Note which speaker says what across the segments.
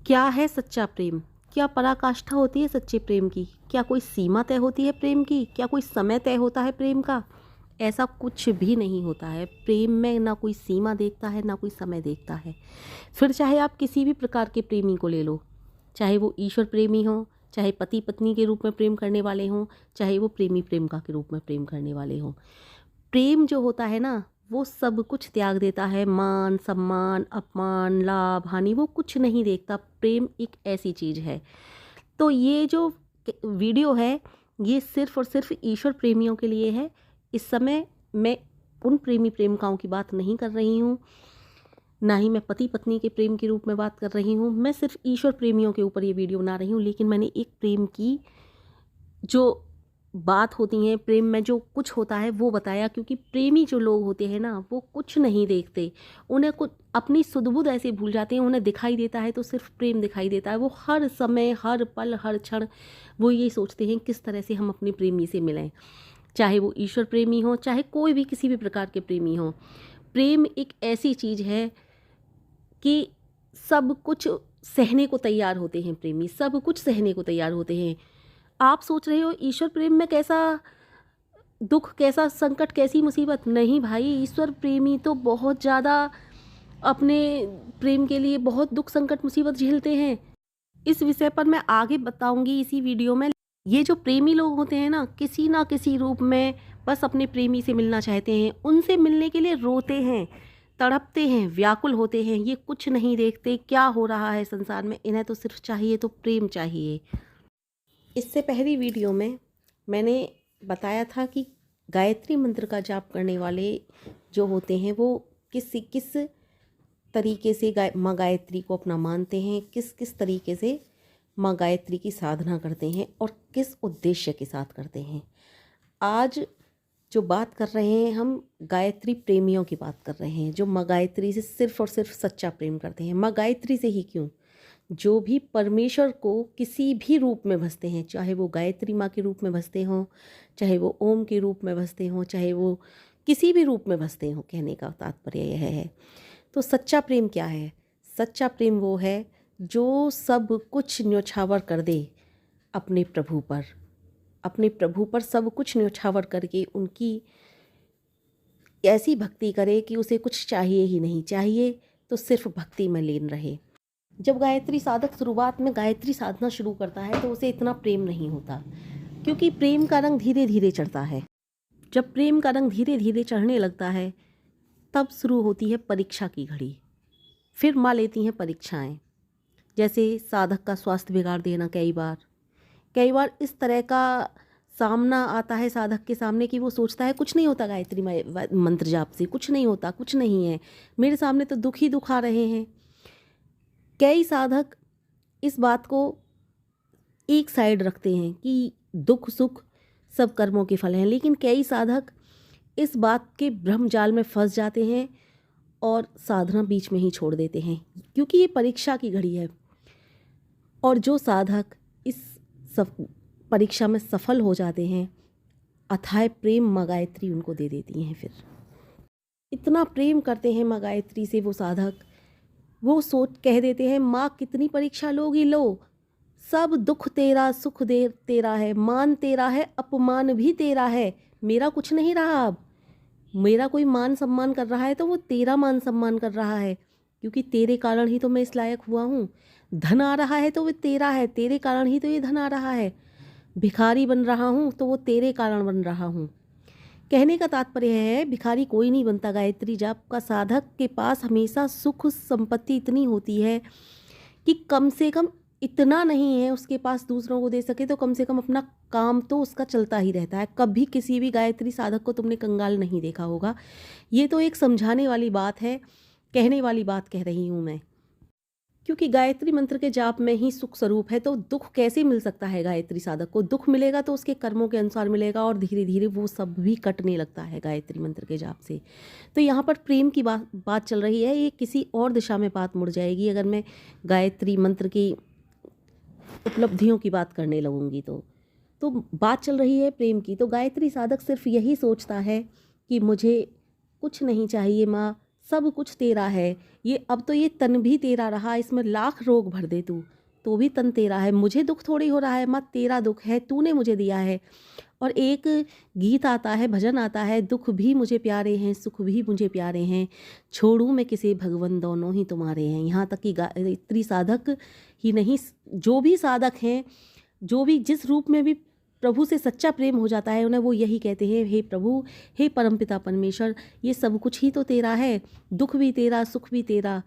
Speaker 1: क्या है सच्चा प्रेम? क्या पराकाष्ठा होती है सच्चे प्रेम की? क्या कोई सीमा तय होती है प्रेम की? क्या कोई समय तय होता है प्रेम का? ऐसा कुछ भी नहीं होता है। प्रेम में ना कोई सीमा देखता है, ना कोई समय देखता है। फिर चाहे आप किसी भी प्रकार के प्रेमी को ले लो, चाहे वो ईश्वर प्रेमी हों, चाहे पति पत्नी के रूप में प्रेम करने वाले हों, चाहे वो प्रेमी प्रेमिका के रूप में प्रेम करने वाले हों। प्रेम जो होता है ना, वो सब कुछ त्याग देता है। मान सम्मान, अपमान, लाभ हानि वो कुछ नहीं देखता। प्रेम एक ऐसी चीज़ है। तो ये जो वीडियो है, ये सिर्फ़ और सिर्फ़ ईश्वर प्रेमियों के लिए है। इस समय मैं उन प्रेमी प्रेमिकाओं की बात नहीं कर रही हूँ, ना ही मैं पति पत्नी के प्रेम के रूप में बात कर रही हूँ। मैं सिर्फ़ ईश्वर प्रेमियों के ऊपर ये वीडियो बना रही हूँ। लेकिन मैंने एक प्रेम की जो बात होती है, प्रेम में जो कुछ होता है वो बताया, क्योंकि प्रेमी जो लोग होते हैं ना, वो कुछ नहीं देखते। उन्हें कुछ अपनी सुध-बुध ऐसे भूल जाते हैं। उन्हें दिखाई देता है तो सिर्फ प्रेम दिखाई देता है। वो हर समय, हर पल, हर क्षण वो ये सोचते हैं किस तरह से हम अपने प्रेमी से मिलें। चाहे वो ईश्वर प्रेमी हो, चाहे कोई भी किसी भी प्रकार के प्रेमी हों। प्रेम एक ऐसी चीज़ है कि सब कुछ सहने को तैयार होते हैं प्रेमी, सब कुछ सहने को तैयार होते हैं। आप सोच रहे हो ईश्वर प्रेम में कैसा दुख, कैसा संकट, कैसी मुसीबत? नहीं भाई, ईश्वर प्रेमी तो बहुत ज़्यादा अपने प्रेम के लिए बहुत दुख, संकट, मुसीबत झेलते हैं। इस विषय पर मैं आगे बताऊंगी इसी वीडियो में। ये जो प्रेमी लोग होते हैं ना किसी रूप में बस अपने प्रेमी से मिलना चाहते हैं। उनसे मिलने के लिए रोते हैं, तड़पते हैं, व्याकुल होते हैं। ये कुछ नहीं देखते क्या हो रहा है संसार में। इन्हें तो सिर्फ चाहिए तो प्रेम चाहिए। इससे पहली वीडियो में मैंने बताया था कि गायत्री मंत्र का जाप करने वाले जो होते हैं वो किस तरीके से माँ गायत्री को अपना मानते हैं, किस किस तरीके से माँ गायत्री की साधना करते हैं और किस उद्देश्य के साथ करते हैं। आज जो बात कर रहे हैं हम गायत्री प्रेमियों की बात कर रहे हैं, जो माँ गायत्री से सिर्फ और सिर्फ सच्चा प्रेम करते हैं। माँ गायत्री से ही क्यों, जो भी परमेश्वर को किसी भी रूप में भजते हैं, चाहे वो गायत्री माँ के रूप में भजते हों, चाहे वो ओम के रूप में भजते हों, चाहे वो किसी भी रूप में भजते हों, कहने का तात्पर्य यह है। तो सच्चा प्रेम क्या है? सच्चा प्रेम वो है जो सब कुछ न्योछावर कर दे अपने प्रभु पर, अपने प्रभु पर सब कुछ न्योछावर करके उनकी ऐसी भक्ति करे कि उसे कुछ चाहिए ही नहीं, चाहिए तो सिर्फ भक्ति में लीन रहे। जब गायत्री साधक शुरुआत में गायत्री साधना शुरू करता है तो उसे इतना प्रेम नहीं होता, क्योंकि प्रेम का रंग धीरे धीरे चढ़ता है। जब प्रेम का रंग धीरे धीरे चढ़ने लगता है तब शुरू होती है परीक्षा की घड़ी। फिर माँ लेती हैं परीक्षाएं, जैसे साधक का स्वास्थ्य बिगाड़ देना। कई बार इस तरह का सामना आता है साधक के सामने कि वो सोचता है कुछ नहीं होता, गायत्री मंत्र जाप से कुछ नहीं होता, कुछ नहीं है, मेरे सामने तो दुख ही दुख आ रहे हैं। कई साधक इस बात को एक साइड रखते हैं कि दुख सुख सब कर्मों के फल हैं, लेकिन कई साधक इस बात के भ्रम जाल में फंस जाते हैं और साधना बीच में ही छोड़ देते हैं, क्योंकि ये परीक्षा की घड़ी है। और जो साधक इस परीक्षा में सफल हो जाते हैं, अथाह प्रेम माँ गायत्री उनको दे देती हैं। फिर इतना प्रेम करते हैं माँ गायत्री से वो साधक, वो सोच कह देते हैं माँ कितनी परीक्षा लोगी, लो, सब दुख तेरा, सुख दे तेरा है, मान तेरा है, अपमान भी तेरा है, मेरा कुछ नहीं रहा। अब मेरा कोई मान सम्मान कर रहा है तो वो तेरा मान सम्मान कर रहा है, क्योंकि तेरे कारण ही तो मैं इस लायक हुआ हूँ। धन आ रहा है तो वो तेरा है, तेरे कारण ही तो ये धन आ रहा है। भिखारी बन रहा हूँ तो वो तेरे कारण बन रहा हूँ। कहने का तात्पर्य है भिखारी कोई नहीं बनता। गायत्री जाप का साधक के पास हमेशा सुख संपत्ति इतनी होती है कि कम से कम इतना नहीं है उसके पास दूसरों को दे सके तो कम से कम अपना काम तो उसका चलता ही रहता है। कभी किसी भी गायत्री साधक को तुमने कंगाल नहीं देखा होगा। ये तो एक समझाने वाली बात है, कहने वाली बात कह रही हूँ मैं, क्योंकि गायत्री मंत्र के जाप में ही सुख स्वरूप है। तो दुख कैसे मिल सकता है गायत्री साधक को? दुख मिलेगा तो उसके कर्मों के अनुसार मिलेगा और धीरे धीरे वो सब भी कटने लगता है गायत्री मंत्र के जाप से। तो यहाँ पर प्रेम की बात चल रही है, ये किसी और दिशा में बात मुड़ जाएगी अगर मैं गायत्री मंत्र की उपलब्धियों की बात करने लगूंगी। तो बात चल रही है प्रेम की। तो गायत्री साधक सिर्फ यही सोचता है कि मुझे कुछ नहीं चाहिए माँ, सब कुछ तेरा है, ये अब तो ये तन भी तेरा रहा, इसमें लाख रोग भर दे तू तो भी तन तेरा है, मुझे दुख थोड़ी हो रहा है माँ, तेरा दुख है, तूने मुझे दिया है। और एक गीत आता है, भजन आता है, दुख भी मुझे प्यारे हैं, सुख भी मुझे प्यारे हैं, छोड़ूं मैं किसे भगवन, दोनों ही तुम्हारे हैं। यहाँ तक कि गायत्री साधक ही नहीं, जो भी साधक हैं, जो भी जिस रूप में भी प्रभु से सच्चा प्रेम हो जाता है उन्हें, वो यही कहते हैं, हे प्रभु, हे परमपिता परमेश्वर, ये सब कुछ ही तो तेरा है, दुख भी तेरा, सुख भी तेरा।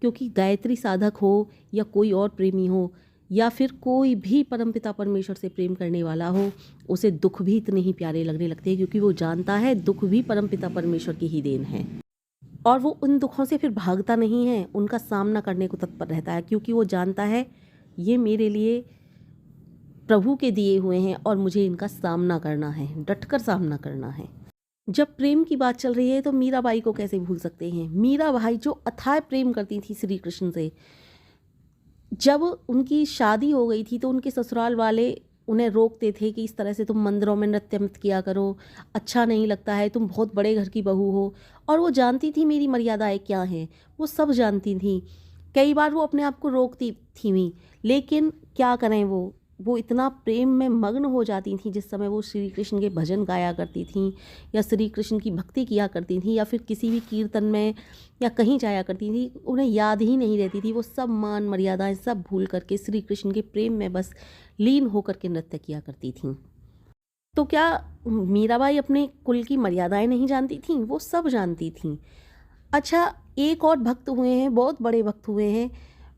Speaker 1: क्योंकि गायत्री साधक हो या कोई और प्रेमी हो या फिर कोई भी परमपिता परमेश्वर से प्रेम करने वाला हो, उसे दुख भी इतने ही प्यारे लगने लगते हैं, क्योंकि वो जानता है दुख भी परमपिता परमेश्वर की ही देन है। और वो उन दुखों से फिर भागता नहीं है, उनका सामना करने को तत्पर रहता है, क्योंकि वो जानता है ये मेरे लिए प्रभु के दिए हुए हैं और मुझे इनका सामना करना है, डटकर सामना करना है। जब प्रेम की बात चल रही है तो मीराबाई को कैसे भूल सकते हैं। मीराबाई जो अथाह प्रेम करती थी श्री कृष्ण से, जब उनकी शादी हो गई थी तो उनके ससुराल वाले उन्हें रोकते थे कि इस तरह से तुम मंदिरों में नृत्य मत किया करो, अच्छा नहीं लगता है, तुम बहुत बड़े घर की बहू हो। और वो जानती थी मेरी मर्यादाएं क्या हैं, वो सब जानती थी। कई बार वो अपने आप को रोकती थी भी, लेकिन क्या करें, वो इतना प्रेम में मग्न हो जाती थी जिस समय वो श्री कृष्ण के भजन गाया करती थी या श्री कृष्ण की भक्ति किया करती थी या फिर किसी भी कीर्तन में या कहीं जाया करती थी, उन्हें याद ही नहीं रहती थी। वो सब मान मर्यादाएं सब भूल करके श्री कृष्ण के प्रेम में बस लीन होकर के नृत्य किया करती थी। तो क्या मीराबाई अपने कुल की मर्यादाएं नहीं जानती थीं? वो सब जानती थीं। अच्छा, एक और भक्त हुए हैं, बहुत बड़े भक्त हुए हैं,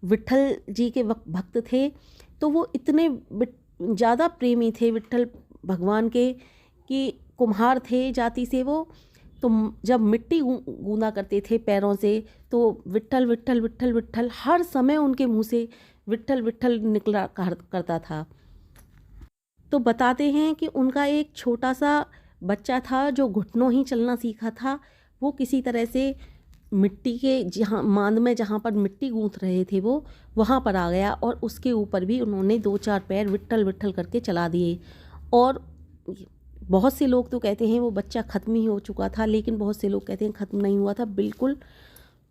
Speaker 1: विट्ठल जी के भक्त थे। तो वो इतने ज़्यादा प्रेमी थे विट्ठल भगवान के कि कुम्हार थे जाति से वो। तो जब मिट्टी गूंदा करते थे पैरों से तो विट्ठल विट्ठल विट्ठल विट्ठल हर समय उनके मुंह से विट्ठल विट्ठल निकला करता था। तो बताते हैं कि उनका एक छोटा सा बच्चा था जो घुटनों ही चलना सीखा था। वो किसी तरह से मिट्टी के जहाँ मांद में जहाँ पर मिट्टी गूंथ रहे थे वो वहाँ पर आ गया और उसके ऊपर भी उन्होंने 2-4 पैर विट्ठल विट्ठल करके चला दिए। और बहुत से लोग तो कहते हैं वो बच्चा ख़त्म ही हो चुका था, लेकिन बहुत से लोग कहते हैं ख़त्म नहीं हुआ था, बिल्कुल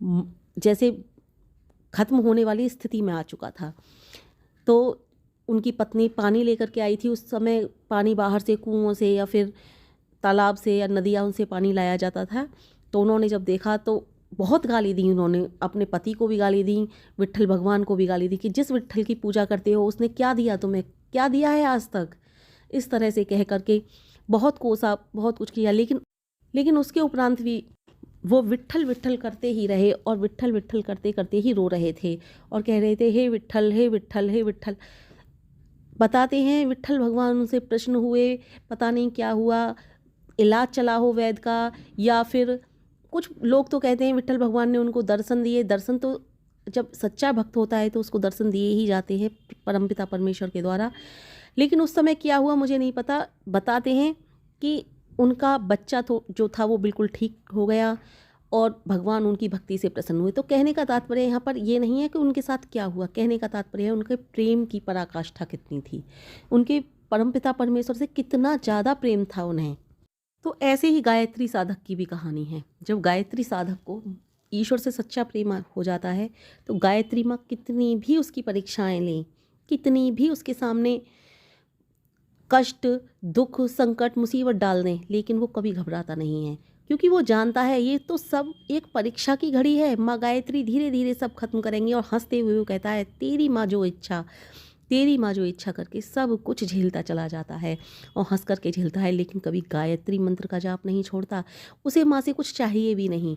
Speaker 1: जैसे ख़त्म होने वाली स्थिति में आ चुका था। तो उनकी पत्नी पानी लेकर के आई थी। उस समय पानी बाहर से कुओं से या फिर तालाब से या नदियाँ उनसे पानी लाया जाता था। तो उन्होंने जब देखा तो बहुत गाली दी, उन्होंने अपने पति को भी गाली दी, विट्ठल भगवान को भी गाली दी कि जिस विट्ठल की पूजा करते हो उसने क्या दिया तुम्हें, क्या दिया है आज तक। इस तरह से कह करके बहुत कोसा, बहुत कुछ किया, लेकिन उसके उपरांत भी वो विट्ठल विट्ठल करते ही रहे और विट्ठल विट्ठल करते करते ही रो रहे थे और कह रहे थे हे विट्ठल, हे विट्ठल, हे विट्ठल। बताते हैं विट्ठल भगवान उनसे प्रश्न हुए, पता नहीं क्या हुआ, इलाज चला हो वैद्य का, या फिर कुछ लोग तो कहते हैं विट्ठल भगवान ने उनको दर्शन दिए। दर्शन तो जब सच्चा भक्त होता है तो उसको दर्शन दिए ही जाते हैं परमपिता परमेश्वर के द्वारा। लेकिन उस समय क्या हुआ मुझे नहीं पता। बताते हैं कि उनका बच्चा तो जो था वो बिल्कुल ठीक हो गया और भगवान उनकी भक्ति से प्रसन्न हुए। तो कहने का तात्पर्य यहाँ पर ये नहीं है कि उनके साथ क्या हुआ, कहने का तात्पर्य है उनके प्रेम की पराकाष्ठा कितनी थी, उनके परमपिता परमेश्वर से कितना ज़्यादा प्रेम था उन्हें। तो ऐसे ही गायत्री साधक की भी कहानी है। जब गायत्री साधक को ईश्वर से सच्चा प्रेम हो जाता है तो गायत्री माँ कितनी भी उसकी परीक्षाएं लें, कितनी भी उसके सामने कष्ट, दुख, संकट, मुसीबत डाल दें, लेकिन वो कभी घबराता नहीं है, क्योंकि वो जानता है ये तो सब एक परीक्षा की घड़ी है। माँ गायत्री धीरे धीरे सब खत्म करेंगी। और हंसते हुए वो कहता है तेरी माँ जो इच्छा, तेरी माँ जो इच्छा करके सब कुछ झेलता चला जाता है और हंस करके झेलता है, लेकिन कभी गायत्री मंत्र का जाप नहीं छोड़ता। उसे माँ से कुछ चाहिए भी नहीं,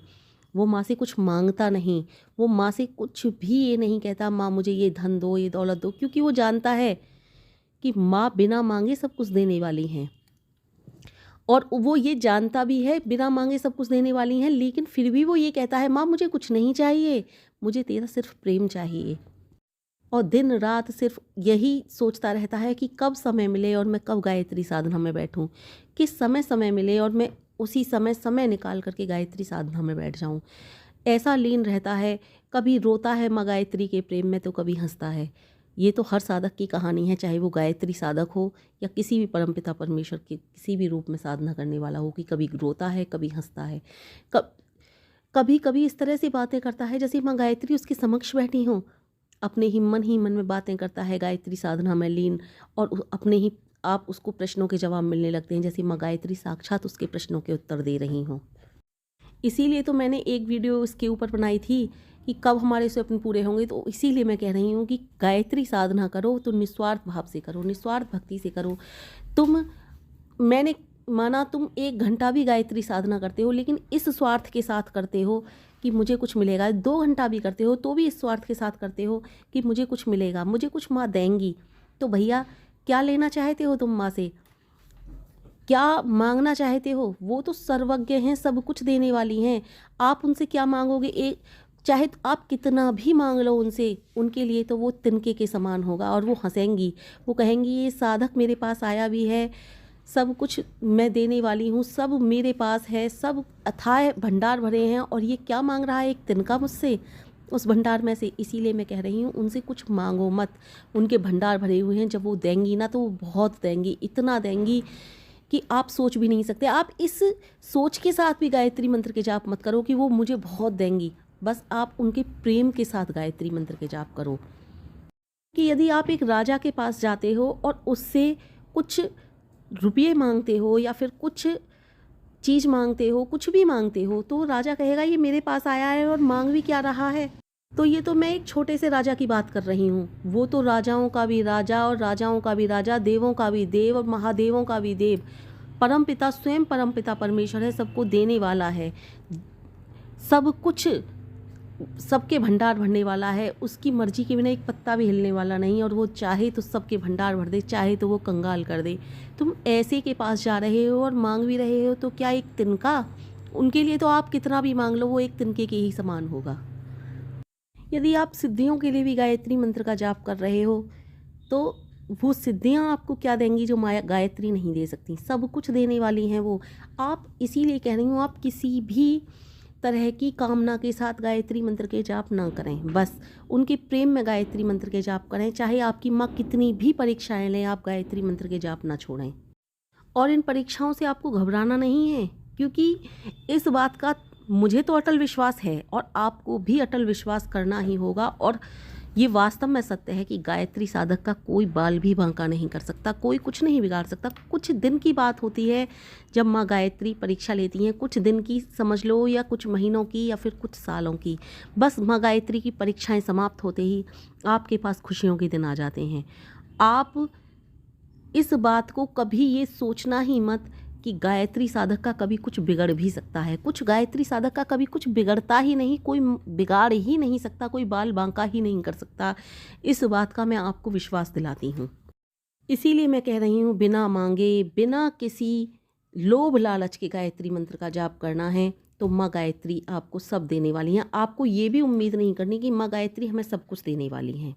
Speaker 1: वो माँ से कुछ मांगता नहीं, वो माँ से कुछ भी ये नहीं कहता माँ मुझे ये धन दो, ये दौलत दो, क्योंकि वो जानता है कि माँ बिना मांगे सब कुछ देने वाली हैं। और वो ये जानता भी है बिना मांगे सब कुछ देने वाली हैं, लेकिन फिर भी वो ये कहता है माँ मुझे कुछ नहीं चाहिए, मुझे तेरा सिर्फ प्रेम चाहिए। और दिन रात सिर्फ यही सोचता रहता है कि कब समय मिले और मैं कब गायत्री साधना में बैठूं, किस समय मिले और मैं उसी समय निकाल करके गायत्री साधना में बैठ जाऊं। ऐसा लीन रहता है, कभी रोता है माँ गायत्री के प्रेम में तो कभी हंसता है। ये तो हर साधक की कहानी है, चाहे वो गायत्री साधक हो या किसी भी परमपिता परमेश्वर के किसी भी रूप में साधना करने वाला हो, कि कभी रोता है कभी हंसता है। कभी कभी इस तरह से बातें करता है जैसे माँ गायत्री उसके समक्ष बैठी हों। अपने ही मन में बातें करता है गायत्री साधना में लीन, और अपने ही आप उसको प्रश्नों के जवाब मिलने लगते हैं जैसे माँ गायत्री साक्षात उसके प्रश्नों के उत्तर दे रही हों। इसीलिए तो मैंने एक वीडियो इसके ऊपर बनाई थी कि कब हमारे स्वप्न पूरे होंगे। तो इसीलिए मैं कह रही हूँ कि गायत्री साधना करो तो निस्वार्थ भाव से करो, निस्वार्थ भक्ति से करो। मैंने माना तुम 1 घंटा भी गायत्री साधना करते हो लेकिन इस स्वार्थ के साथ करते हो कि मुझे कुछ मिलेगा, 2 घंटा भी करते हो तो भी इस स्वार्थ के साथ करते हो कि मुझे कुछ मिलेगा, मुझे कुछ माँ देंगी। तो भैया क्या लेना चाहते हो तुम माँ से, क्या मांगना चाहते हो? वो तो सर्वज्ञ हैं, सब कुछ देने वाली हैं। आप उनसे क्या मांगोगे? एक चाहे आप कितना भी मांग लो उनसे, उनके लिए तो वो तिनके के समान होगा। और वो हंसेंगी, वो कहेंगी ये साधक मेरे पास आया भी है, सब कुछ मैं देने वाली हूँ, सब मेरे पास है, सब अथाह भंडार भरे हैं, और ये क्या मांग रहा है एक तिनका मुझसे उस भंडार में से। इसीलिए मैं कह रही हूँ उनसे कुछ मांगो मत, उनके भंडार भरे हुए हैं। जब वो देंगी ना तो वो बहुत देंगी, इतना देंगी कि आप सोच भी नहीं सकते। आप इस सोच के साथ भी गायत्री मंत्र के जाप मत करो कि वो मुझे बहुत देंगी, बस आप उनके प्रेम के साथ गायत्री मंत्र के जाप करो। कि यदि आप एक राजा के पास जाते हो और उससे कुछ रुपये मांगते हो या फिर कुछ चीज़ मांगते हो, कुछ भी मांगते हो, तो राजा कहेगा ये मेरे पास आया है और मांग भी क्या रहा है। तो ये तो मैं एक छोटे से राजा की बात कर रही हूँ, वो तो राजाओं का भी राजा और राजाओं का भी राजा, देवों का भी देव और महादेवों का भी देव, परमपिता स्वयं परमपिता परमेश्वर है, सबको देने वाला है, सब कुछ सबके भंडार भरने वाला है। उसकी मर्जी के बिना एक पत्ता भी हिलने वाला नहीं, और वो चाहे तो सबके भंडार भर दे, चाहे तो वो कंगाल कर दे। तुम ऐसे के पास जा रहे हो और मांग भी रहे हो, तो क्या एक तिनका? उनके लिए तो आप कितना भी मांग लो वो एक तिनके के ही समान होगा। यदि आप सिद्धियों के लिए भी गायत्री मंत्र का जाप कर रहे हो तो वो सिद्धियाँ आपको क्या देंगी जो माया गायत्री नहीं दे सकती, सब कुछ देने वाली हैं वो। आप इसीलिए कह रही हूँ आप किसी भी तरह की कामना के साथ गायत्री मंत्र के जाप ना करें, बस उनके प्रेम में गायत्री मंत्र के जाप करें। चाहे आपकी माँ कितनी भी परीक्षाएं लें, आप गायत्री मंत्र के जाप ना छोड़ें। और इन परीक्षाओं से आपको घबराना नहीं है, क्योंकि इस बात का मुझे तो अटल विश्वास है और आपको भी अटल विश्वास करना ही होगा। और ये वास्तव में सत्य है कि गायत्री साधक का कोई बाल भी बांका नहीं कर सकता, कोई कुछ नहीं बिगाड़ सकता। कुछ दिन की बात होती है जब माँ गायत्री परीक्षा लेती हैं, कुछ दिन की समझ लो या कुछ महीनों की या फिर कुछ सालों की। बस माँ गायत्री की परीक्षाएं समाप्त होते ही आपके पास खुशियों के दिन आ जाते हैं। आप इस बात को कभी ये सोचना ही मत कि गायत्री साधक का कभी कुछ बिगड़ भी सकता है। कुछ गायत्री साधक का कभी कुछ बिगड़ता ही नहीं, कोई बिगाड़ ही नहीं सकता, कोई बाल बांका ही नहीं कर सकता। इस बात का मैं आपको विश्वास दिलाती हूँ। इसीलिए मैं कह रही हूँ बिना मांगे, बिना किसी लोभ लालच के गायत्री मंत्र का जाप करना है तो माँ गायत्री आपको सब देने वाली हैं। आपको ये भी उम्मीद नहीं करनी कि माँ गायत्री हमें सब कुछ देने वाली हैं,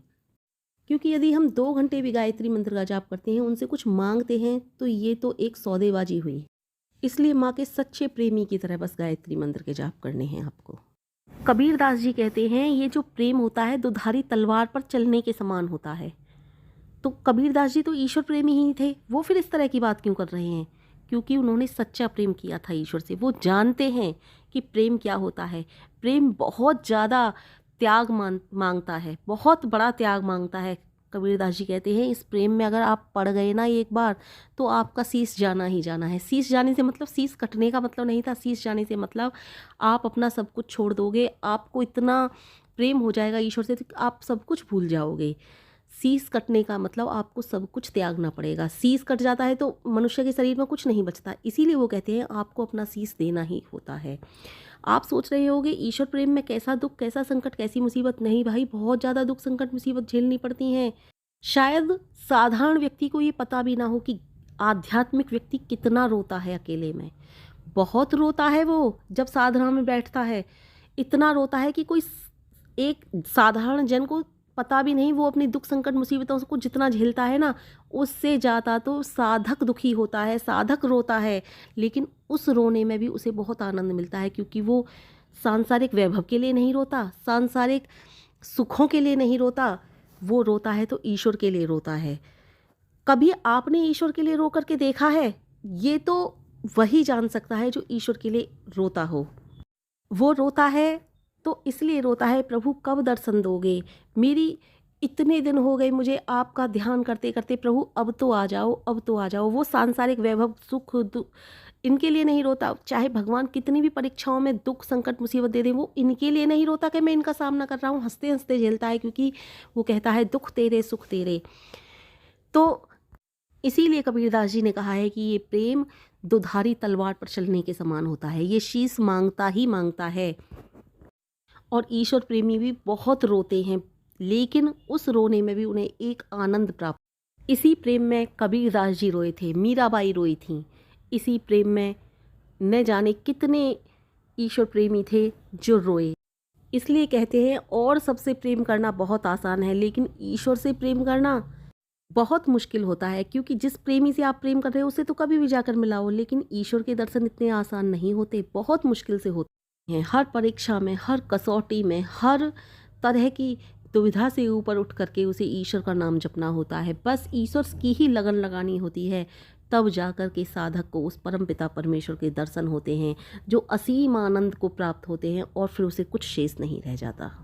Speaker 1: क्योंकि यदि हम 2 घंटे भी गायत्री मंत्र का जाप करते हैं, उनसे कुछ मांगते हैं, तो ये तो एक सौदेबाजी हुई। इसलिए माँ के सच्चे प्रेमी की तरह बस गायत्री मंत्र के जाप करने हैं आपको। कबीर दास जी कहते हैं ये जो प्रेम होता है दुधारी तलवार पर चलने के समान होता है। तो कबीर दास जी तो ईश्वर प्रेमी ही थे, वो फिर इस तरह की बात क्यों कर रहे हैं? क्योंकि उन्होंने सच्चा प्रेम किया था ईश्वर से। वो जानते हैं कि प्रेम क्या होता है। प्रेम बहुत ज़्यादा त्याग मांगता है, बहुत बड़ा त्याग मांगता है। कबीरदास जी कहते हैं इस प्रेम में अगर आप पड़ गए ना एक बार, तो आपका शीश जाना ही जाना है। शीश जाने से मतलब शीश कटने का मतलब नहीं था, शीश जाने से मतलब आप अपना सब कुछ छोड़ दोगे। आपको इतना प्रेम हो जाएगा ईश्वर से तो आप सब कुछ भूल जाओगे। शीश कटने का मतलब आपको सब कुछ त्यागना पड़ेगा। शीश कट जाता है तो मनुष्य के शरीर में कुछ नहीं बचता, इसीलिए वो कहते हैं आपको अपना शीश देना ही होता है। आप सोच रहे होगे ईश्वर प्रेम में कैसा दुख, कैसा संकट, कैसी मुसीबत। नहीं भाई, बहुत ज़्यादा दुख संकट मुसीबत झेलनी पड़ती हैं। शायद साधारण व्यक्ति को ये पता भी ना हो कि आध्यात्मिक व्यक्ति कितना रोता है अकेले में। बहुत रोता है वो जब साधना में बैठता है, इतना रोता है कि कोई एक साधारण जन को पता भी नहीं। वो अपनी दुख संकट मुसीबतों को जितना झेलता है ना, उससे ज़्यादा तो साधक दुखी होता है, साधक रोता है। लेकिन उस रोने में भी उसे बहुत आनंद मिलता है, क्योंकि वो सांसारिक वैभव के लिए नहीं रोता, सांसारिक सुखों के लिए नहीं रोता, वो रोता है तो ईश्वर के लिए रोता है। कभी आपने ईश्वर के लिए रो करके देखा है? ये तो वही जान सकता है जो ईश्वर के लिए रोता हो। वो रोता है तो इसलिए रोता है, प्रभु कब दर्शन दोगे, मेरी इतने दिन हो गए मुझे आपका ध्यान करते करते, प्रभु अब तो आ जाओ, अब तो आ जाओ। वो सांसारिक वैभव सुख दुख इनके लिए नहीं रोता, चाहे भगवान कितनी भी परीक्षाओं में दुख संकट मुसीबत दे दे, वो इनके लिए नहीं रोता कि मैं इनका सामना कर रहा हूँ, हंसते हंसते झेलता है, क्योंकि वो कहता है दुख तेरे सुख तेरे। तो इसीलिए कबीरदास जी ने कहा है कि ये प्रेम दुधारी तलवार पर चलने के समान होता है, ये शीश मांगता ही मांगता है। और ईश्वर प्रेमी भी बहुत रोते हैं, लेकिन उस रोने में भी उन्हें एक आनंद प्राप्त। इसी प्रेम में कबीरदास जी रोए थे, मीराबाई रोई थीं। इसी प्रेम में न जाने कितने ईश्वर प्रेमी थे जो रोए। इसलिए कहते हैं और सबसे प्रेम करना बहुत आसान है, लेकिन ईश्वर से प्रेम करना बहुत मुश्किल होता है, क्योंकि जिस प्रेमी से आप प्रेम कर रहे हो उसे तो कभी भी जाकर मिलाओ, लेकिन ईश्वर के दर्शन इतने आसान नहीं होते, बहुत मुश्किल से होते हैं। हर परीक्षा में, हर कसौटी में, हर तरह की दुविधा से ऊपर उठ करके उसे ईश्वर का नाम जपना होता है। बस ईश्वर की ही लगन लगानी होती है, तब जाकर के साधक को उस परम पिता परमेश्वर के दर्शन होते हैं, जो असीम आनंद को प्राप्त होते हैं, और फिर उसे कुछ शेष नहीं रह जाता।